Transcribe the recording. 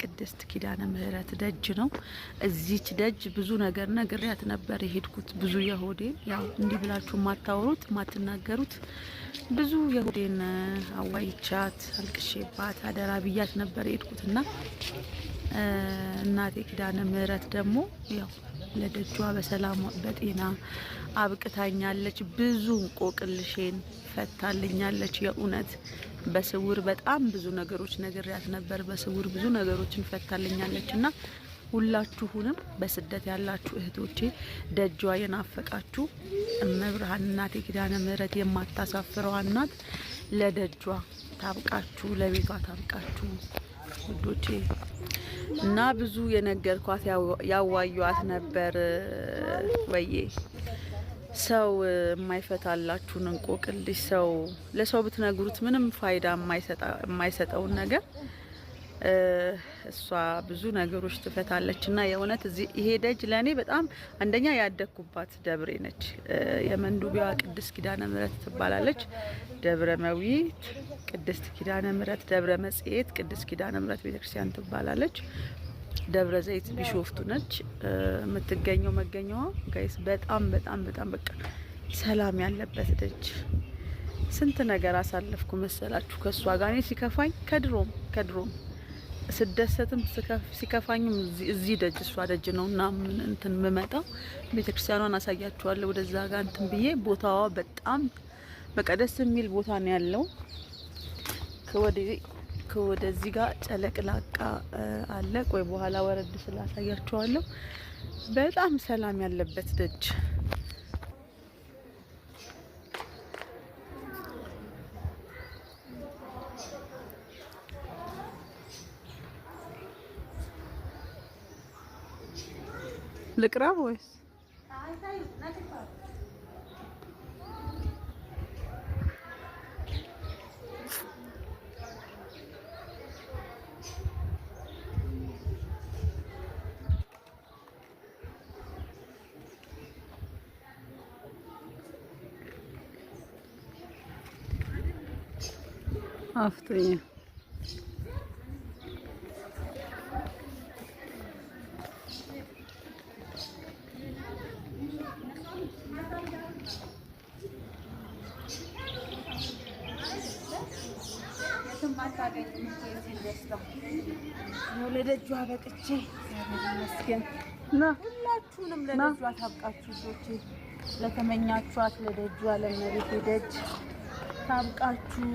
ቅድስት ኪዳነ ምህረት ደጅ ነው። እዚች ደጅ ብዙ ነገር ነግሬያት ነበር የሄድኩት። ብዙ የሆዴን ያው እንዲህ ብላችሁ ማታወሩት ማትናገሩት ብዙ የሆዴን አዋይቻት አልቅሼባት አደራ ብያት ነበር የሄድኩትና እናቴ ኪዳነ ምህረት ደግሞ ያው ለደጇ በሰላም በጤና አብቅታኛለች። ብዙ እንቆቅልሼን ፈታልኛለች። የእውነት በስውር በጣም ብዙ ነገሮች ነግሬያት ነበር። በስውር ብዙ ነገሮችን ፈታልኛለችና ሁላችሁንም በስደት ያላችሁ እህቶቼ ደጇ የናፈቃችሁ እመብርሃን እናቴ ኪዳነ ምህረት የማታሳፍረው እናት ለደጇ ታብቃችሁ፣ ለቤቷ ታብቃችሁ ውዶቼ። እና ብዙ የነገርኳት ያዋዩት ነበር ወዬ ሰው የማይፈታላችሁን እንቆቅልሽ ሰው ለሰው ብትነግሩት ምንም ፋይዳ የማይሰጠውን ነገር እሷ ብዙ ነገሮች ትፈታለችና የእውነት ይሄ ደጅ ለኔ በጣም አንደኛ ያደኩባት ደብሬ ነች። የመንዱቢያ ቅድስት ኪዳነ ምህረት ትባላለች። ደብረ መዊት ቅድስት ኪዳነ ምህረት፣ ደብረ መጽሔት ቅድስት ኪዳነ ምህረት ቤተክርስቲያን ትባላለች። ደብረ ዘይት ቢሾፍቱ ነች የምትገኘው። መገኘዋ ጋይስ በጣም በጣም በጣም በቃ ሰላም ያለበት ደጅ። ስንት ነገር አሳለፍኩ መሰላችሁ ከሷ ጋር። እኔ ሲከፋኝ ከድሮም ስደሰትም ሲከፋኝም እዚህ ደጅ እሷ ደጅ ነውና እንትን መመጣው ቤተክርስቲያኗን አሳያችኋለሁ። ወደዛ ጋር እንትን ብዬ ቦታዋ በጣም በቃ ደስ የሚል ቦታ ነው ያለው። ከወደዚህ ጋር ጨለቅላቃ አለ። ቆይ በኋላ ወረድ ስላሳያችኋለሁ። በጣም ሰላም ያለበት ደጅ። ልቅረብ ወይስ አፍቶኝ ለደጇ በቅቼ መስገን ሁላችሁንም ለደጇ ታብቃችሁ ሶቼ ለተመኛችኋት ለደጇ ለመቤቴ ደጅ ታብቃችሁ።